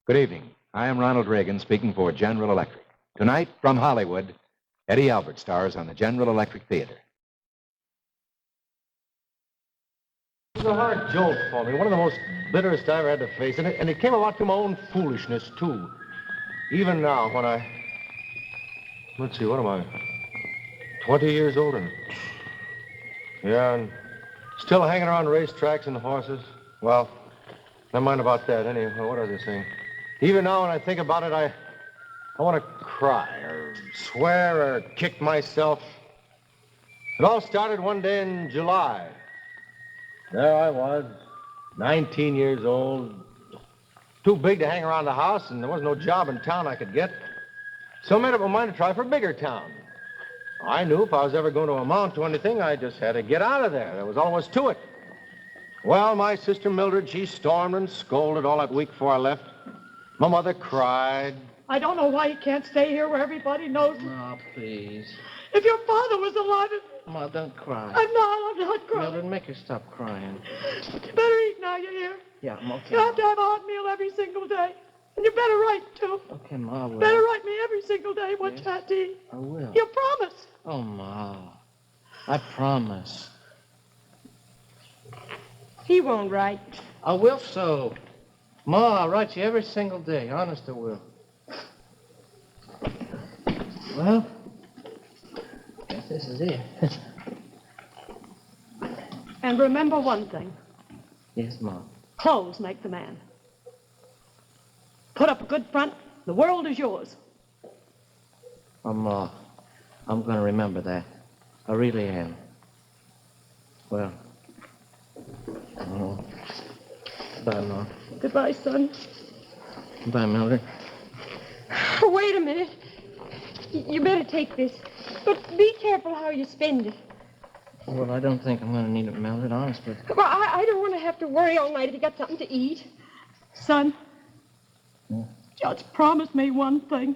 Good evening. I am Ronald Reagan speaking for General Electric. Tonight, from Hollywood, Eddie Albert stars on the General Electric Theater. It was a hard jolt for me, one of the most bitterest I ever had to face, and it came about through my own foolishness, too. Even now, when let's see, what am I? 20 years older. Yeah, and still hanging around racetracks and horses. Well, never mind about that. Anyway, what was I saying? Even now, when I think about it, I want to cry or swear or kick myself. It all started one day in July. There I was, 19 years old, too big to hang around the house, and there was no job in town I could get. So I made up my mind to try for a bigger town. I knew if I was ever going to amount to anything, I just had to get out of there. There was all there was to it. Well, my sister Mildred, she stormed and scolded all that week before I left. My mother cried. I don't know why you can't stay here where everybody knows. No, please. If your father was alive... Ma, don't cry. I'm not crying. Mildred, make her stop crying. You better eat now, you hear? Yeah, I'm okay. You have to have a hot meal every single day. And you better write, too. Okay, Ma, I will. Better write me every single day what you had to eat. I will. You promise. Oh, Ma, I promise. He won't write. I will so. Ma, I'll write you every single day. Honest, I will. Well, I guess this is it. And remember one thing. Yes, Ma. Clothes make the man. Put up a good front. The world is yours. Oh, Ma, I'm going to remember that. I really am. Well, oh. Bye, Ma. Goodbye, son. Bye, Mildred. Oh, wait a minute. You better take this. But be careful how you spend it. Well, I don't think I'm going to need it, Mildred, honest, but... Well, I don't want to have to worry all night if you got something to eat. Son, Yeah. just promise me one thing.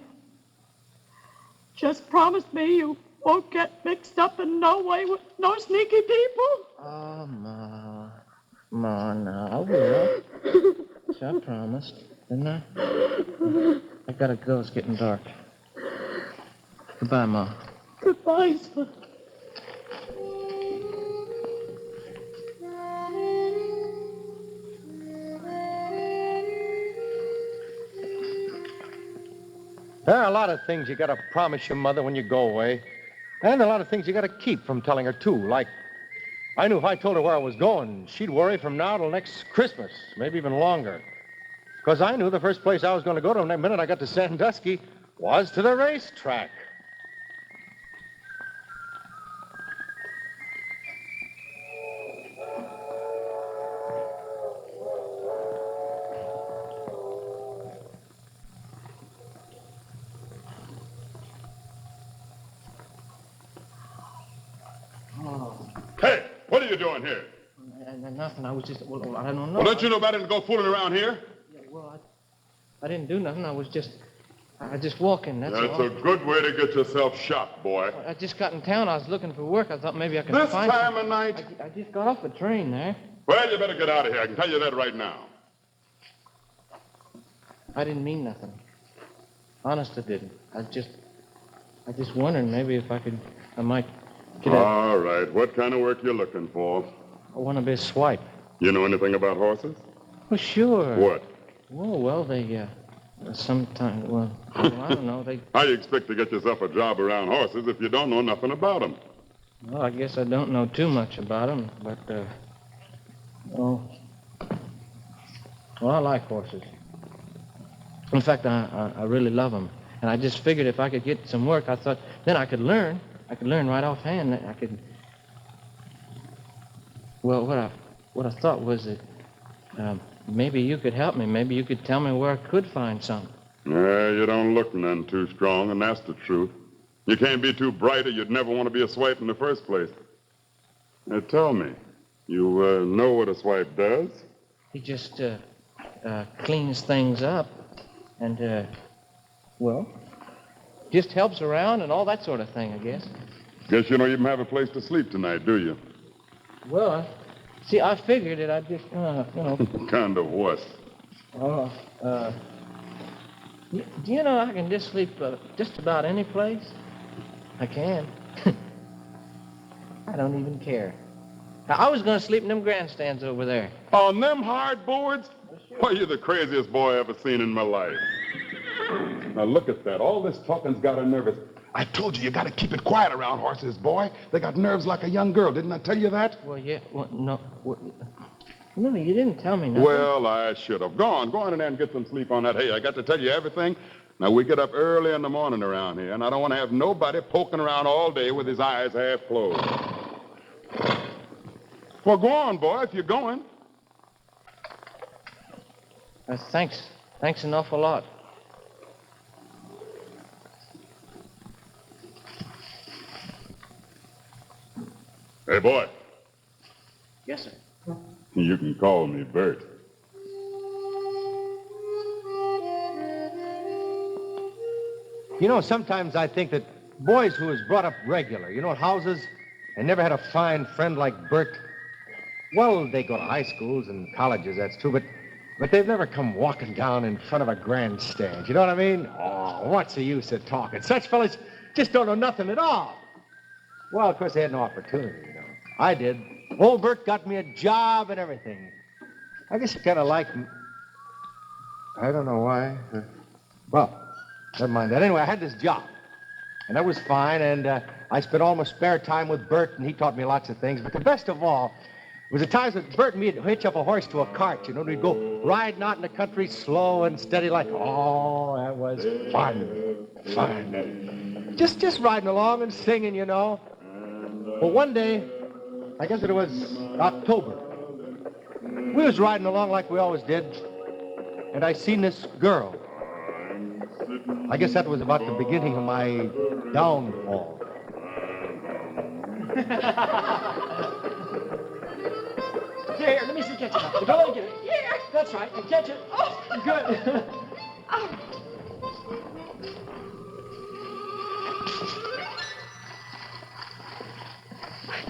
Just promise me you won't get mixed up in no way with no sneaky people. Oh, Ma. Ma, no, I will. Sure, I promised, didn't I? I gotta go. It's getting dark. Goodbye, Ma. Goodbye, son. There are a lot of things you got to promise your mother when you go away. And a lot of things you got to keep from telling her, too. Like, I knew if I told her where I was going, she'd worry from now till next Christmas, maybe even longer. Because I knew the first place I was going to go to the minute I got to Sandusky was to the racetrack. Hey, what are you doing here? Nothing. I was just... Well, I don't know. Well, don't you know better than to go fooling around here? Yeah, well, I didn't do nothing. I was just walking, that's That's all. a good way to get yourself shot, boy. I just got in town. I was looking for work. I thought maybe I could This find... time of night? I just got off a train there. Well, you better get out of here. I can tell you that right now. I didn't mean nothing. Honest, I didn't. I just wondered maybe if I might get out. All right. What kind of work you looking for? I want to be a swipe. You know anything about horses? Well, sure. What? Oh, well, they, sometimes, well, I don't know. How you expect to get yourself a job around horses if you don't know nothing about them? Well, I guess I don't know too much about them, but, well, I like horses. In fact, I really love them. And I just figured if I could get some work, I thought, then I could learn. I could learn right offhand. I could... Well, what I thought was that maybe you could help me. Maybe you could tell me where I could find some. You don't look none too strong, and that's the truth. You can't be too bright or you'd never want to be a swipe in the first place. Now, tell me, you know what a swipe does? He just cleans things up and, well, just helps around and all that sort of thing, I guess. Guess you don't even have a place to sleep tonight, do you? Well, see, I figured that I'd just, you know... Kind of what? Do you know I can just sleep just about any place? I can. I don't even care. I was going to sleep in them grandstands over there. On them hardboards? Why, you're the craziest boy I ever seen in my life. Now look at that. All this talking's got her nervous. I told you got to keep it quiet around horses, boy. They got nerves like a young girl. Didn't I tell you that? Well, yeah. Well, no. Well, no, you didn't tell me nothing. Well, I should have. Go on in there and get some sleep on that hay. I got to tell you everything. Now, we get up early in the morning around here, and I don't want to have nobody poking around all day with his eyes half closed. Well, go on, boy, if you're going. Thanks. Thanks an awful lot. Hey, boy. Yes, sir. You can call me Bert. You know, sometimes I think that boys who was brought up regular, you know, at houses, and never had a fine friend like Bert, well, they go to high schools and colleges, that's true, but they've never come walking down in front of a grandstand. You know what I mean? Oh, what's the use of talking? Such fellas just don't know nothing at all. Well, of course, they had no opportunity, you know. I did. Old Bert got me a job and everything. I guess you kind of like him. I don't know why. Well, never mind that. Anyway, I had this job, and that was fine, and I spent all my spare time with Bert, and he taught me lots of things. But the best of all was the times that Bert and me would hitch up a horse to a cart, you know, and we'd go riding out in the country slow and steady like, oh, that was fun. Fun. Just riding along and singing, you know. Well, one day, I guess it was October, we was riding along like we always did, and I seen this girl. I guess that was about the beginning of my downfall. Here, let me see, catch it. Go and get it. Here. That's right, and catch it. Oh, good.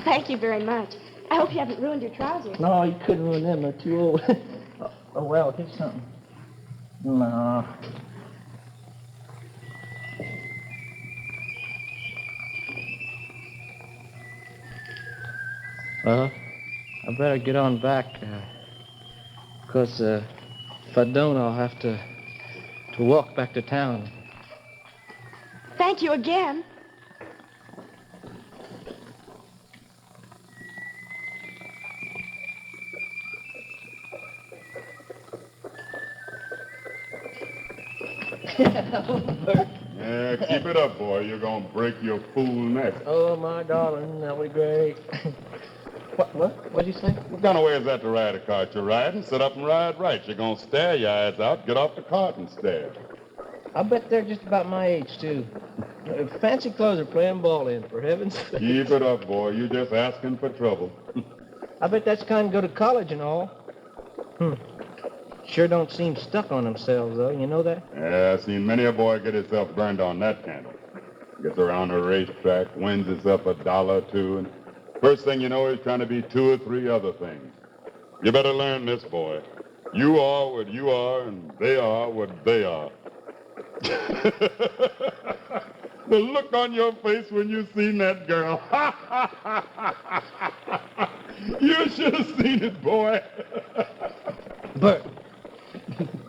Thank you very much. I hope you haven't ruined your trousers. No, you couldn't ruin them. They're too old. Oh, well, here's something. No. Well, I better get on back, because if I don't, I'll have to walk back to town. Thank you again. Yeah, keep it up, boy. You're going to break your fool neck. Oh, my darling, that'll be great. What'd you say? What kind of way is that to ride a cart? You're riding, sit up and ride right. You're going to stare your eyes out, get off the cart and stare. I bet they're just about my age, too. Fancy clothes are playing ball in, for heaven's sake. Keep it up, boy. You're just asking for trouble. I bet that's kind of go to college and all. Sure don't seem stuck on themselves, though. You know that? Yeah, I've seen many a boy get himself burned on that candle. Gets around a racetrack, wins himself $1 or $2, and first thing you know, he's trying to be 2 or 3 other things. You better learn this, boy. You are what you are, and they are what they are. The look on your face when you seen that girl. You should have seen it, boy. Bert,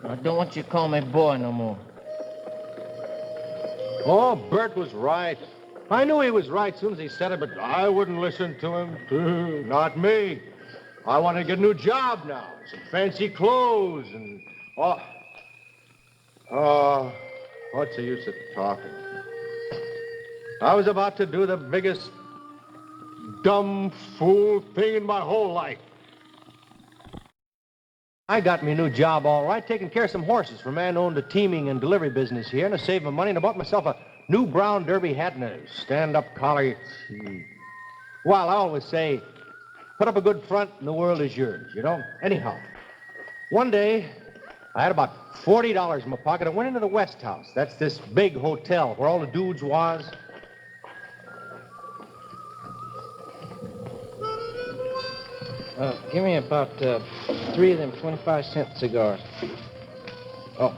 I don't want you to call me boy no more. Oh, Bert was right. I knew he was right as soon as he said it, but I wouldn't listen to him. Not me. I want to get a new job now. Some fancy clothes and... what's the use of talking? I was about to do the biggest dumb fool thing in my whole life. I got me a new job, all right, taking care of some horses for a man who owned a teaming and delivery business here, and I saved my money, and I bought myself a new brown derby hat and a stand-up collar. Well, I always say, put up a good front and the world is yours, you know? Anyhow, one day, I had about $40 in my pocket. I went into the West House. That's this big hotel where all the dudes was. Give me about 3 of them 25-cent cigars. Oh.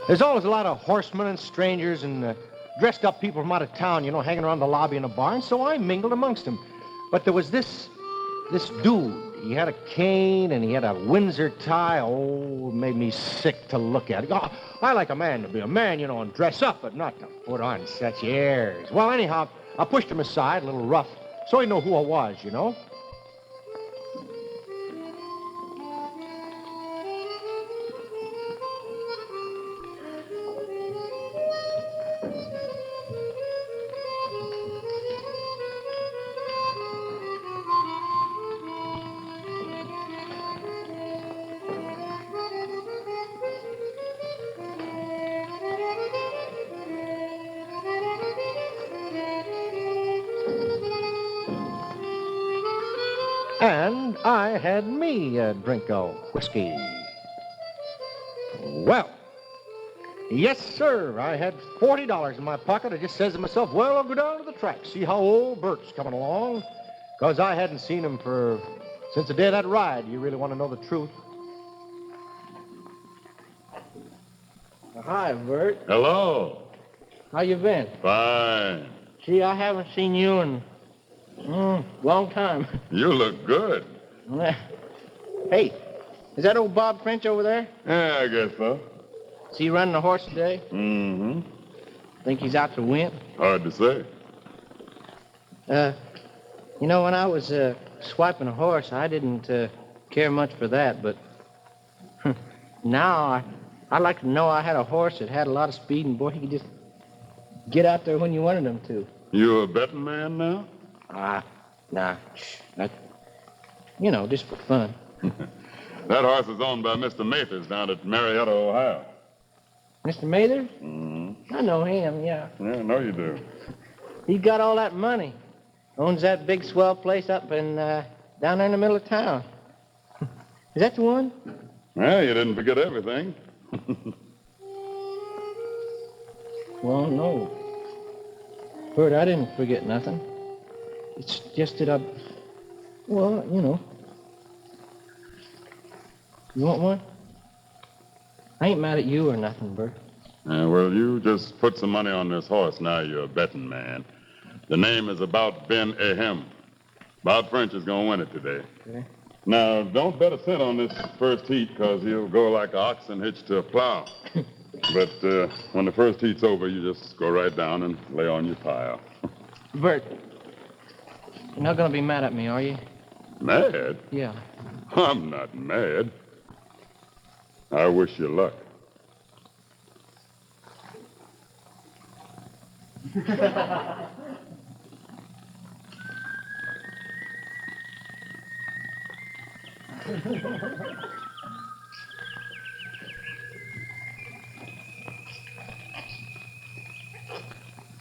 There's always a lot of horsemen and strangers and dressed up people from out of town, hanging around the lobby in the barn, so I mingled amongst them. But there was this dude. He had a cane and he had a Windsor tie. Oh, it made me sick to look at. Oh, I like a man to be a man, and dress up, but not to put on such airs. Well, anyhow, I pushed him aside, a little rough, so he'd know who I was, And I had me a drink of whiskey. Well, yes, sir, I had $40 in my pocket. I just says to myself, well, I'll go down to the track, see how old Bert's coming along. Because I hadn't seen him since the day of that ride. You really want to know the truth? Hi, Bert. Hello. How you been? Fine. Gee, I haven't seen you in long time. You look good. Hey, is that old Bob French over there? Yeah, I guess so. Is he running the horse today? Mm-hmm. Think he's out to win? Hard to say. When I was swiping a horse, I didn't care much for that, but now I'd like to know I had a horse that had a lot of speed, and boy, he could just get out there when you wanted him to. You a betting man now? Nah. Just for fun. That horse is owned by Mr. Mathers down at Marietta, Ohio. Mr. Mathers? Mm-hmm. I know him, yeah. Yeah, I know you do. He got all that money. Owns that big swell place up in down there in the middle of town. Is that the one? Well, you didn't forget everything. Well, no. Bert, I didn't forget nothing. It's just that You want one? I ain't mad at you or nothing, Bert. Well, you just put some money on this horse. Now you're a betting man. The name is About Ben Ahem. Bob French is going to win it today. Okay. Now, don't bet a cent on this first heat, because he'll go like an oxen hitched to a plow. But when the first heat's over, you just go right down and lay on your pile. Bert, you're not going to be mad at me, are you? Mad? Yeah. I'm not mad. I wish you luck.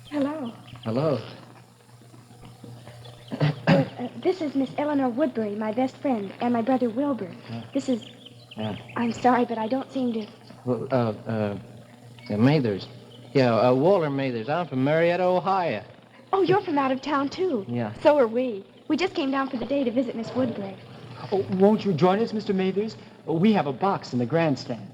Hello. Hello. This is Miss Eleanor Woodbury, my best friend, and my brother Wilbur. This is... Yeah. I'm sorry, but I don't seem to... Well, Mathers. Yeah, Waller Mathers. I'm from Marietta, Ohio. Oh, you're from out of town, too. Yeah. So are we. We just came down for the day to visit Miss Woodbury. Oh, won't you join us, Mr. Mathers? We have a box in the grandstand.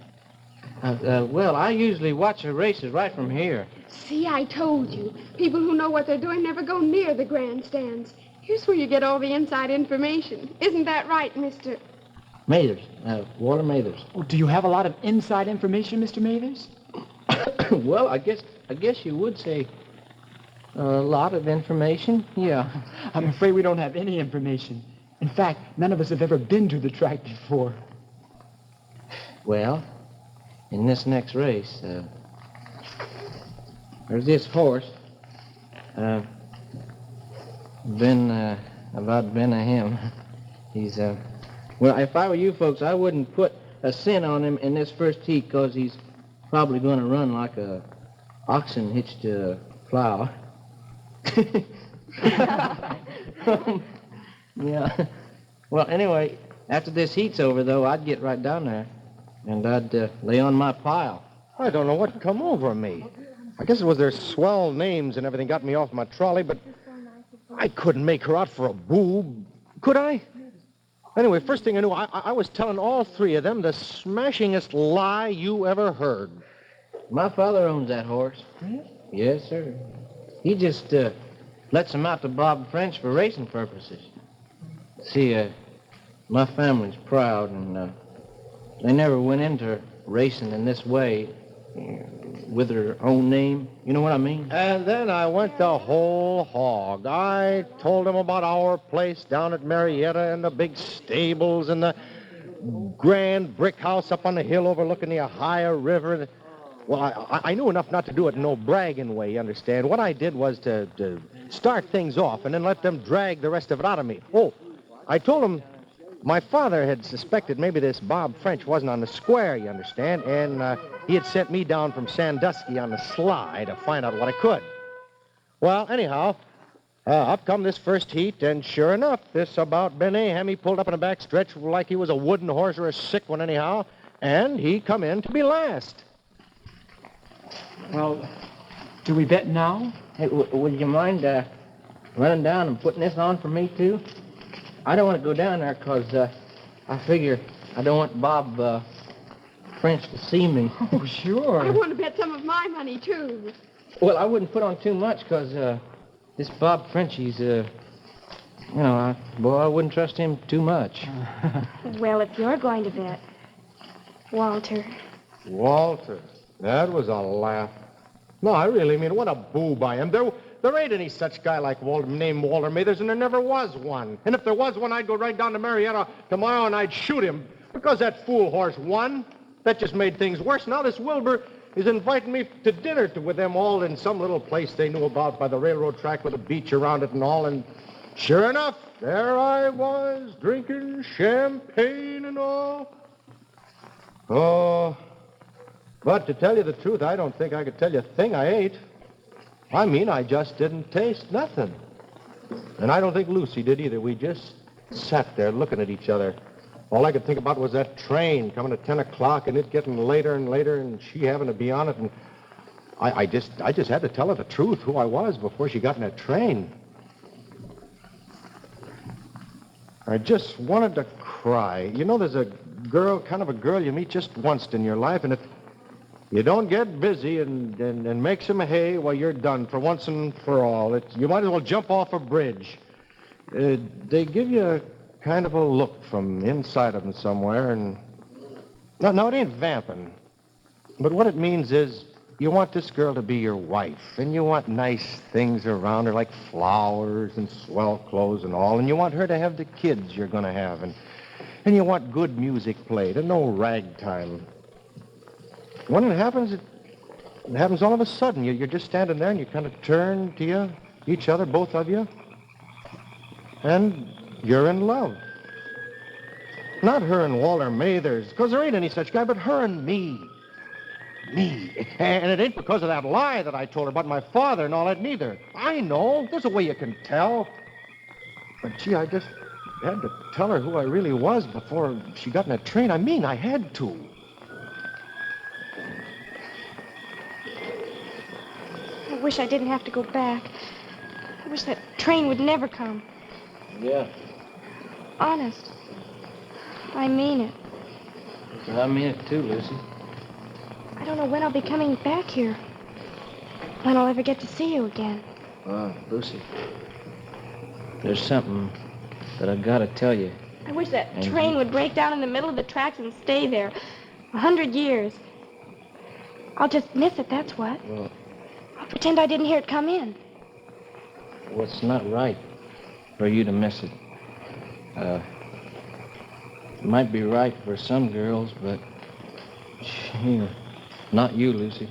Well, I usually watch the races right from here. See, I told you. People who know what they're doing never go near the grandstands. Here's where you get all the inside information. Isn't that right, Mr. Mathers. Waller Mathers. Oh, do you have a lot of inside information, Mr. Mathers? Well, I guess you would say a lot of information. Yeah. I'm afraid we don't have any information. In fact, none of us have ever been to the track before. Well, in this next race, there's this horse. About Ben Ahem. He's, well, if I were you folks, I wouldn't put a cent on him in this first heat, because he's probably going to run like a oxen hitched to a plow. Yeah. Well, anyway, after this heat's over, though, I'd get right down there, and I'd lay on my pile. I don't know what come over me. I guess it was their swell names and everything got me off my trolley, but I couldn't make her out for a boob. Could I? Anyway, first thing I knew, I was telling all three of them the smashingest lie you ever heard. My father owns that horse. Yes, sir. He just lets him out to Bob French for racing purposes. See, my family's proud, and they never went into racing in this way with their own name. You know what I mean? And then I went the whole hog. I told him about our place down at Marietta and the big stables and the grand brick house up on the hill overlooking the Ohio River. Well, I knew enough not to do it in no bragging way, you understand. What I did was to start things off and then let them drag the rest of it out of me. Oh, I told them my father had suspected maybe this Bob French wasn't on the square, you understand, and he had sent me down from Sandusky on the sly to find out what I could. Well, anyhow, up come this first heat, and sure enough, this about Ben Ahem, he pulled up in a back stretch like he was a wooden horse or a sick one anyhow, and he come in to be last. Well, do we bet now? Hey, would you mind running down and putting this on for me, too? I don't want to go down there because I figure I don't want Bob French to see me. Oh, sure. I want to bet some of my money, too. Well, I wouldn't put on too much because this Bob French, he's, I wouldn't trust him too much. Well, if you're going to bet, Walter. Walter, that was a laugh. No, I really mean, what a boob I am. There ain't any such guy like Walter, named Walter Mathers, and there never was one. And if there was one, I'd go right down to Marietta tomorrow and I'd shoot him. Because that fool horse won. That just made things worse. Now this Wilbur is inviting me to dinner with them all in some little place they knew about by the railroad track with a beach around it and all. And sure enough, there I was, drinking champagne and all. Oh, but to tell you the truth, I don't think I could tell you a thing I ate. I mean, I just didn't taste nothing. And I don't think Lucy did either. We just sat there looking at each other. All I could think about was that train coming at 10 o'clock and it getting later and later and she having to be on it. And I just had to tell her the truth, who I was, before she got in that train. I just wanted to cry. You know, there's a girl, kind of a girl you meet just once in your life, and if you don't get busy and make some hay, well, you're done for once and for all. You might as well jump off a bridge. They give you a kind of a look from inside of them somewhere, and... No, it ain't vamping. But what it means is you want this girl to be your wife, and you want nice things around her, like flowers and swell clothes and all, and you want her to have the kids you're going to have, and you want good music played and no ragtime. When it happens all of a sudden. You're just standing there and you kind of turn to each other, both of you, and you're in love. Not her and Walter Mathers, because there ain't any such guy, but her and me. Me. And it ain't because of that lie that I told her about my father and all that, neither. I know. There's a way you can tell. But, gee, I just had to tell her who I really was before she got in that train. I mean, I had to. I wish I didn't have to go back. I wish that train would never come. Yeah. Honest. I mean it. I mean it too, Lucy. I don't know when I'll be coming back here. When I'll ever get to see you again. Lucy, there's something that I've got to tell you. I wish that train would break down in the middle of the tracks and stay there. 100 years. I'll just miss it, that's what. Well, I'll pretend I didn't hear it come in. it's not right for you to miss it. It might be right for some girls, but not you, Lucy.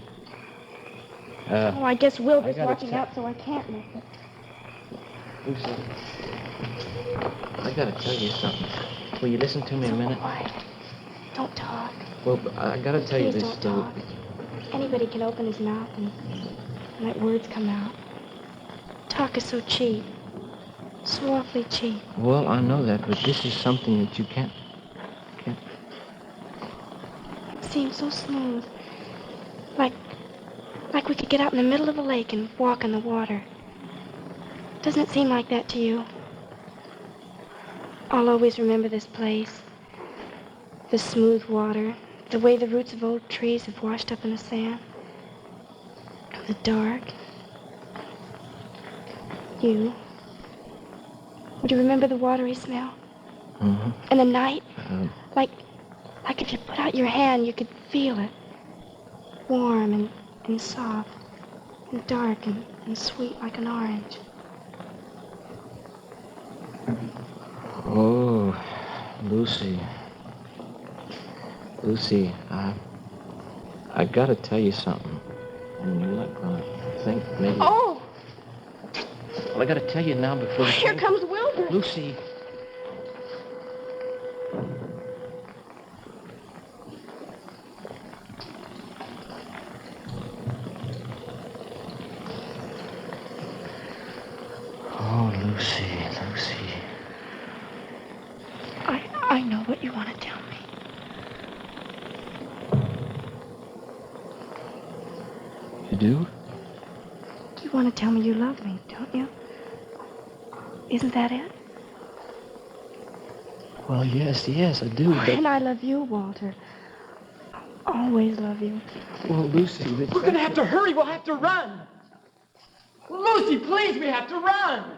I guess Wilbur's gotta watching out, so I can't miss it. Lucy, I gotta tell you something. Will you listen to me a minute? Quiet. Don't talk. Well, I gotta tell you Please this. don't talk. Anybody can open his mouth and let words come out. Talk is so cheap. So awfully cheap. Well, I know that, but this is something that you can't. It seems so smooth. Like we could get out in the middle of a lake and walk in the water. Doesn't it seem like that to you? I'll always remember this place. The smooth water, the way the roots of old trees have washed up in the sand. The dark. You. Would you remember the watery smell? Mm-hmm. And the night? Like if you put out your hand, you could feel it. Warm and soft. And dark and sweet like an orange. Oh, Lucy. Lucy, I gotta tell you something. And you're not gonna think maybe... Oh! Well, I gotta tell you now before... Here comes Wilbur. Lucy. Oh, Lucy. I know what you want to tell me. You do? You want to tell me you love me, don't you? Isn't that it? Well, yes, I do, but... And I love you, Walter. I'll always love you. Well, Lucy... We're going to have to hurry. We'll have to run. Lucy, please, we have to run.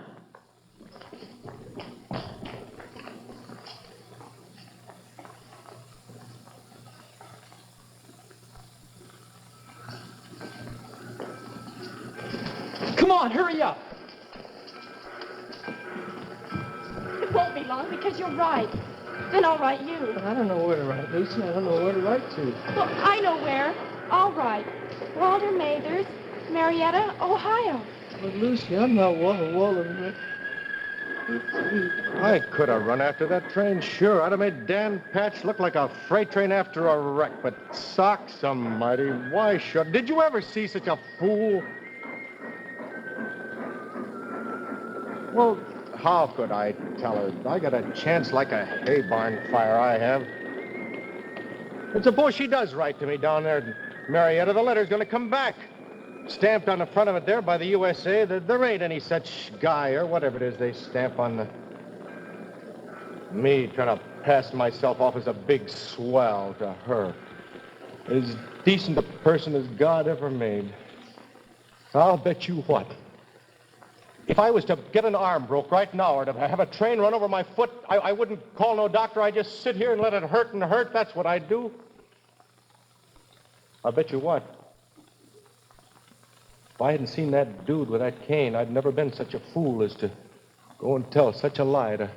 Come on, hurry up. It won't be long because you'll write. Then I'll write you. I don't know where to write, Lucy. I don't know where to write to. Well, I know where. I'll write. Walter Mathers, Marietta, Ohio. But Lucy, I'm not Walter. I could have run after that train, sure. I'd have made Dan Patch look like a freight train after a wreck. But socks almighty, why should... Did you ever see such a fool? Well, how could I tell her? I got a chance like a hay barn fire I have. And suppose she does write to me down there in Marietta. The letter's going to come back. Stamped on the front of it there by the USA. There ain't any such guy or whatever it is they stamp on the... Me trying to pass myself off as a big swell to her. As decent a person as God ever made. I'll bet you what. If I was to get an arm broke right now or to have a train run over my foot, I wouldn't call no doctor. I'd just sit here and let it hurt and hurt. That's what I'd do. I'll bet you what. If I hadn't seen that dude with that cane, I'd never been such a fool as to go and tell such a lie that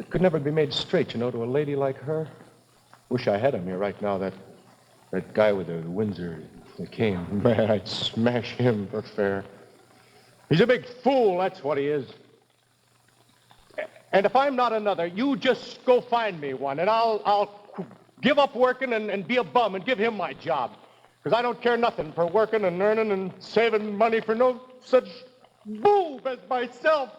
could never be made straight, you know, to a lady like her. Wish I had him here right now, that guy with the Windsor, the cane. Man, I'd smash him for fair. He's a big fool, that's what he is. And if I'm not another, you just go find me one, and I'll give up working and be a bum and give him my job. Because I don't care nothing for working and earning and saving money for no such boob as myself.